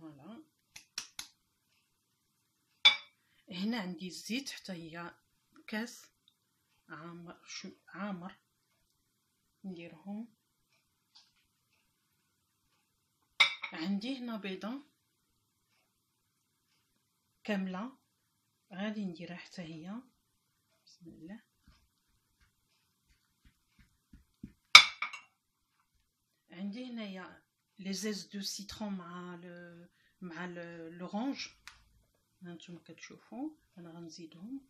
فوالا. هنا عندي الزيت حتى هي كاس عامر نديرهم. عندي هنا بيضه كامله غادي نديرها حتى هي. بسم الله. عندي هنايا لي زيز دو سيترون مع لورانج، هانتوما كتشوفوا انا غنزيدهم.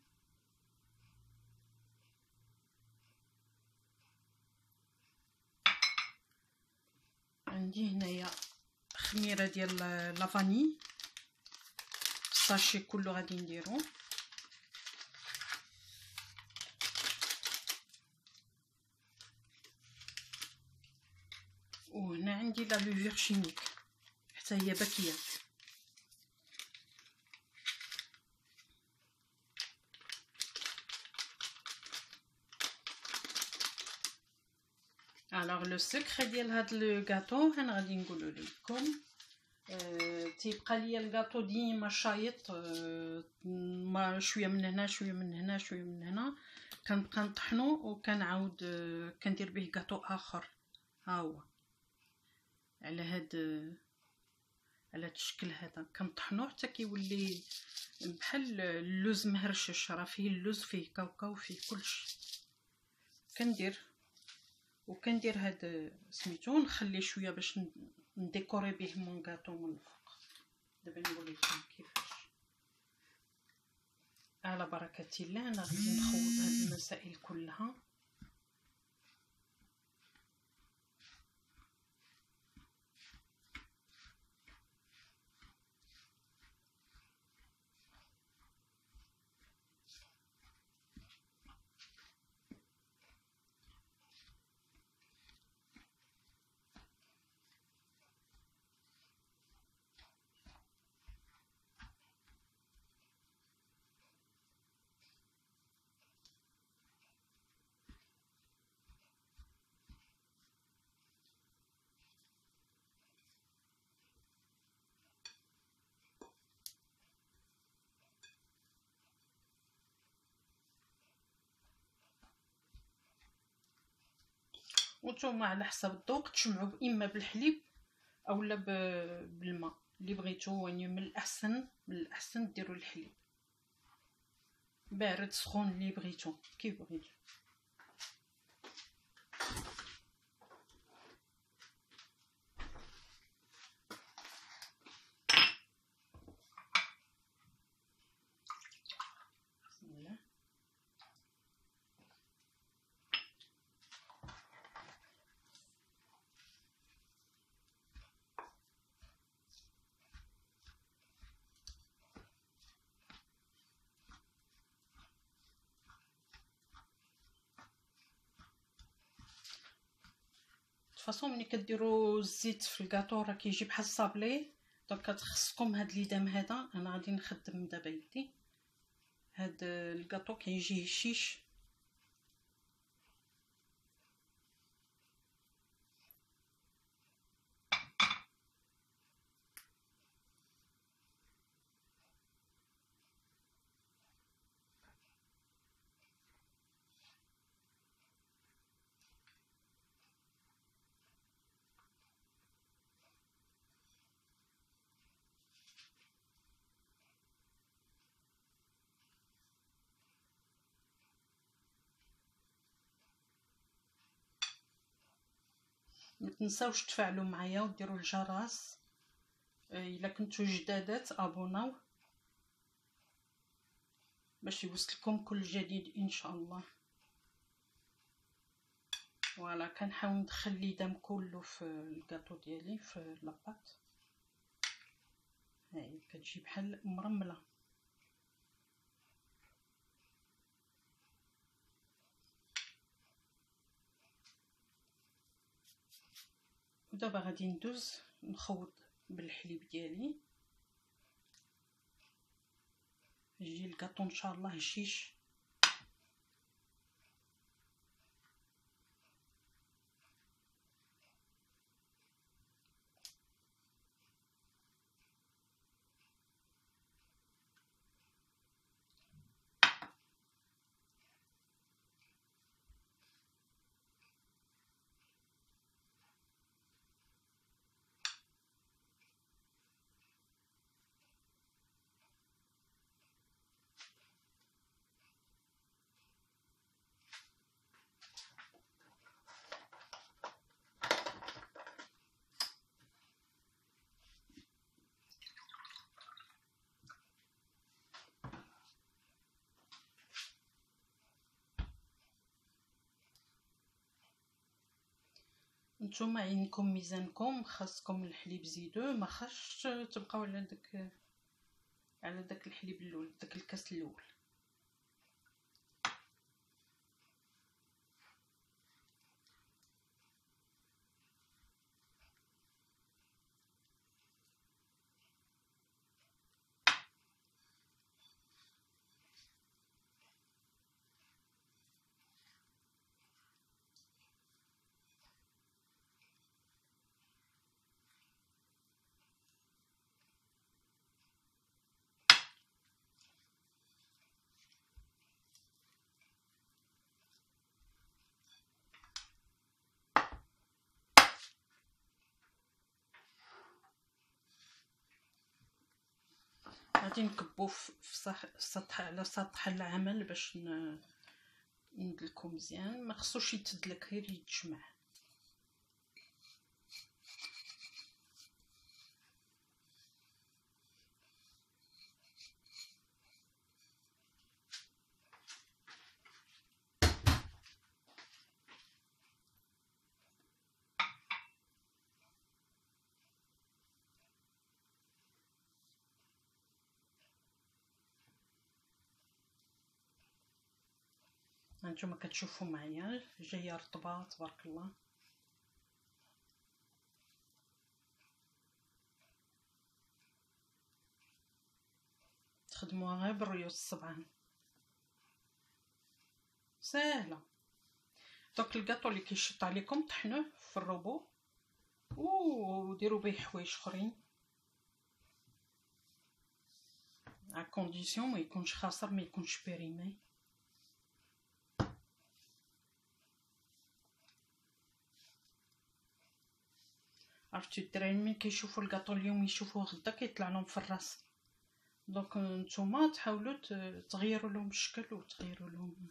عندي هنايا خميره ديال لافاني، الساشي كله غادي نديرو. وهنا عندي لا لوفير شيميك حتى هي باكيه. الوغ لو سكر ديال هاد لو غاتو انا غادي نقولو لكم. تيبقى ليا الغاتو ديما شايط، ما شويه من هنا شويه من هنا شويه من هنا، كنبقى نطحنو وكنعاود كندير به غاتو اخر. ها هو على هاد الشكل هذا كنطحنوه حتى كيولي بحال اللوز مهرشش، راه فيه اللوز فيه كاوكاو فيه كلشي. كندير هاد سميتو، نخلي شويه باش نديكوري به مون غاتو من الفوق. دابا نقول لكم كيفاش. على بركه الله انا غادي نخوض هاد المسائل كلها. وانتم على حسب الذوق تجمعوا اما بالحليب اولا بالماء اللي بغيتو. يعني من الاحسن ديروا الحليب بارد سخون اللي بغيتو كيف بغيتو. بسم الله. فاصون ملي كديروا الزيت في الكاطو راه كيجي بحال الصابلي، دونك كتخصكم هاد ليدام هذا. انا غادي نخدم دابا يدي. هاد الكاطو كيجي هشيش. ما تنساوش تفاعلوا معايا وديروا الجرس. الا كنتو جدادات ابوناو باش يوصلكم كل جديد ان شاء الله. فوالا كنحاول ندخل ليدام كله في الكاطو ديالي في لاباط. هاي كتجي بحال مرمله. ودابا غادي ندوز نخوض بالحليب ديالي. يجي الكاطو ان شاء الله هشيش. نتوما عينكم ميزانكم، خاصكم الحليب زيدوه، ما خاصش تبقاو على داك الحليب الاول، داك الكاس الاول. غادي نكبو في سطح، على سطح العمل باش ندلكو مزيان، ما خصوش يتدلك، غير يتجمع. هانتوما كتشوفوا معايا جايه رطبه تبارك الله. تخدموها غير بالريوس الصبعان، ساهله. دوك الكاطو اللي كيشط عليكم طحنوه في الروبو وديروا به حوايج اخرين، ا كونديسيون ما يكونش خاسر، ما يكونش بيريمي. عرفتي الدراري ملي كيشوفوا الكاطو اليوم يشوفوه غدا كيطلع لهم في الراس، دونك نتوما تحاولوا تغيروا لهم الشكل وتغيروا لهم.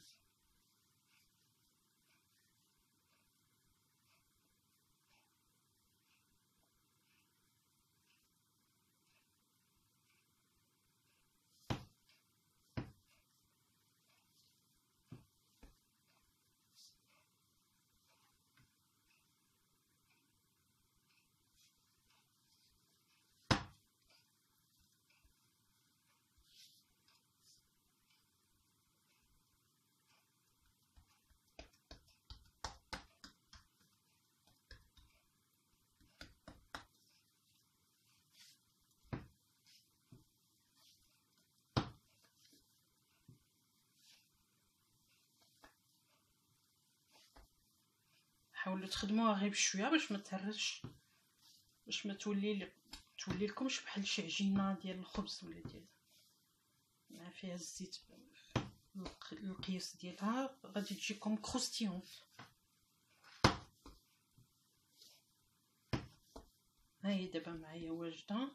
حاولوا تخدموها غير بشويه باش ما تهرش، باش ما تولي لكمش بحال شي عجينه ديال الخبز ولا ديال ما فيها الزيت. القياس ديالها غادي تجيكم كروستيون. هاهي دابا معايا واجده.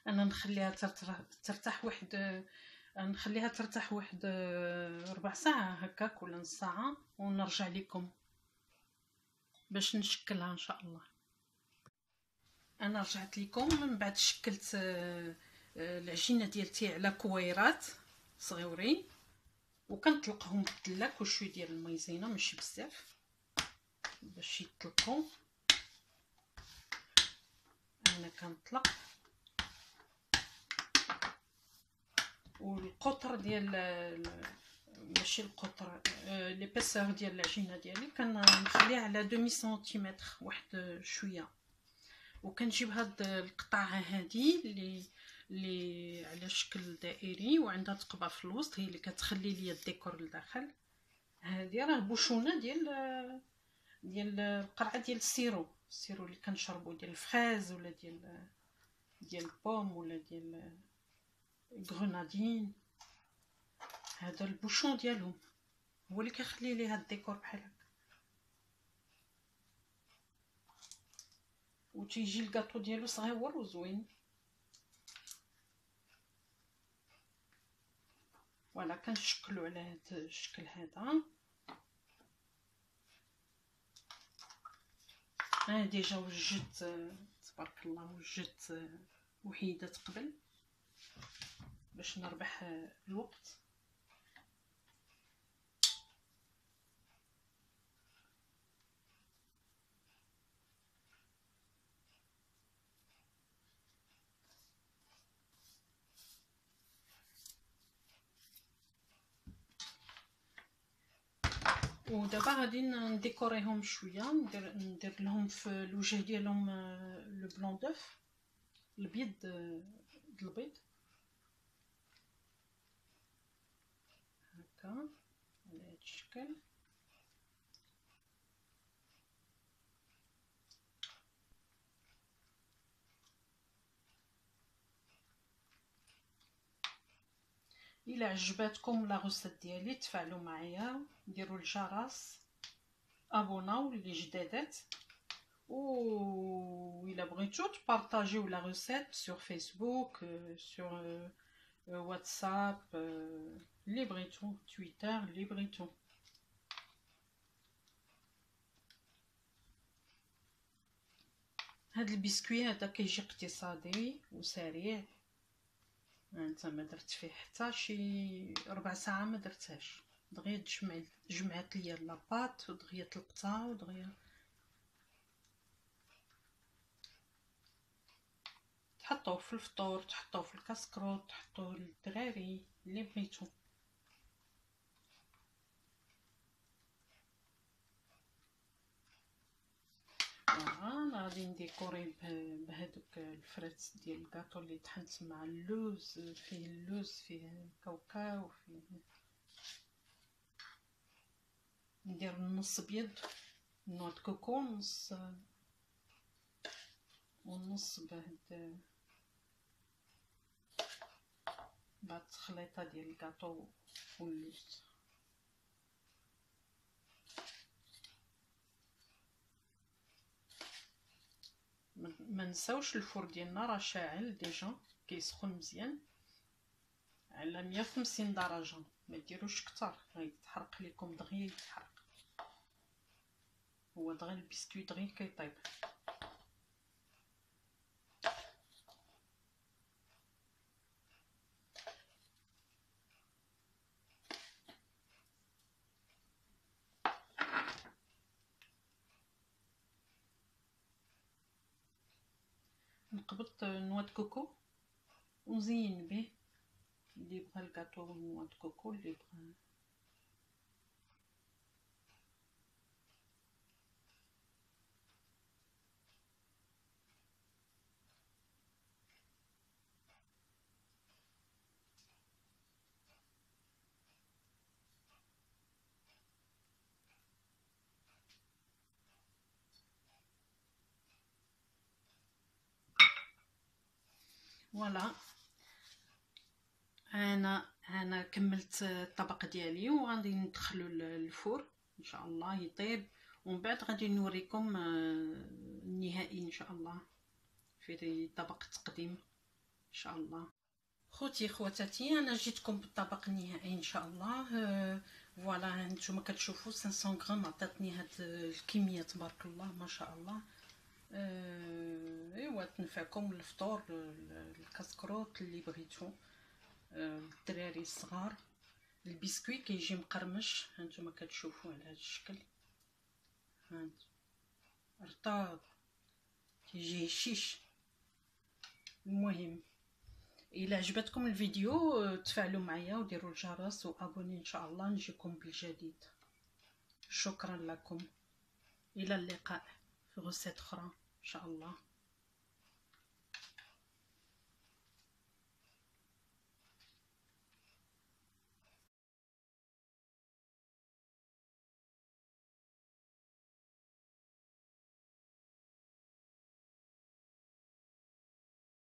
انا نخليها ترتاح واحد، نخليها ترتاح واحد ربع ساعه هكاك ولا نص ساعه، ونرجع لكم باش نشكلها ان شاء الله. انا رجعت لكم من بعد شكلت العجينه ديالتي على كويرات صغيورين، وكنطلقهم بالدلاك وشويه ديال المايزينا ماشي بزاف باش يطلقوا. انا كنطلق، والقطر ديال ماشي القطر، ليبيسور ديال العجينه ديالي كنخليها على 2 سنتيمتر واحد شويه، وكنجيب هاد القطعه هادي اللي على شكل دائري وعندها تقبه في الوسط، هي اللي كتخلي ليا الديكور لداخل. هادي راه بوشونه ديال القرعه ديال السيرو اللي كنشربو، ديال الفريز ولا ديال البوم ولا ديال غرنادين. هذا البوشون ديالهم هو اللي كيخلي ليه هاد الديكور بحال هكا، وتيجي الكاطو ديالو صغيور وزوين. فوالا كنشكلو على هاد الشكل هذا. ديجا وجدت تبارك الله، وجدت وحيدات قبل باش نربح الوقت. ودابا غادي نديكوريهم شويه، ندير لهم في الوجه ديالهم لو بلون دوف، البيض البيض هكا على هذا الشكل. الى عجباتكم لا غوسيت ديالي تفاعلوا معايا، ديروا الجرس، ابوناو اللي جدادات، و الى بغيتو تبارطاجيو لا غوسيت سور فيسبوك، سور واتساب، اللي بغيتو، تويتر، اللي بغيتو. هاد البسكوي هذا كيجي اقتصادي وسريع، انت ما درت فيه حتى شي ربع ساعه، ما درتهاش، دغيا جمعت ليا لاباط ودغيا طلقتها ودغيا تحطوه في الفطور، تحطوه في الكاسكروط، تحطوه للدراري اللي بغيتو. انا غادي نديكوري بهذوك الفريت ديال الكاطو اللي طحنت مع اللوز، فيه اللوز، فيه الكاوكاو، فيه ندير النص بيض نوع كوكو، نص ونص بهاد التخليطه ديال الكاطو واللوز. ما نساوش الفور ديالنا راه شاعل ديجا، كيسخن مزيان على 150 درجه، ما ديروش كتر غيتحرق لكم دغيا، يتحرق هو دغيا البسكويت دغيا كيطيب. نقبط نواه كوكو ونزين به، اللي بغى الكاطو نواه كوكو، اللي بغى فوالا. انا كملت الطبق ديالي وغادي ندخلو للفور ان شاء الله يطيب، ومن بعد غادي نوريكم النهائي ان شاء الله في طبق التقديم ان شاء الله. خوتي خواتاتي، انا جيتكم بالطبق النهائي ان شاء الله. فوالا نتوما كتشوفوا 500 غرام عطاتني هاد الكميه تبارك الله ما شاء الله. ايوا تنفعكم الفطور، الكاسكروط اللي بغيتو، الدراري الصغار. البسكوي كيجي مقرمش، هانتوما كتشوفوا على هذا الشكل، هانت رطاب كيجي هشيش. المهم الى عجبتكم الفيديو تفاعلوا معايا وديروا الجرس وابوني ان شاء الله، نجيكم بالجديد. شكرا لكم، الى اللقاء في غسالة اخرى ان شاء الله.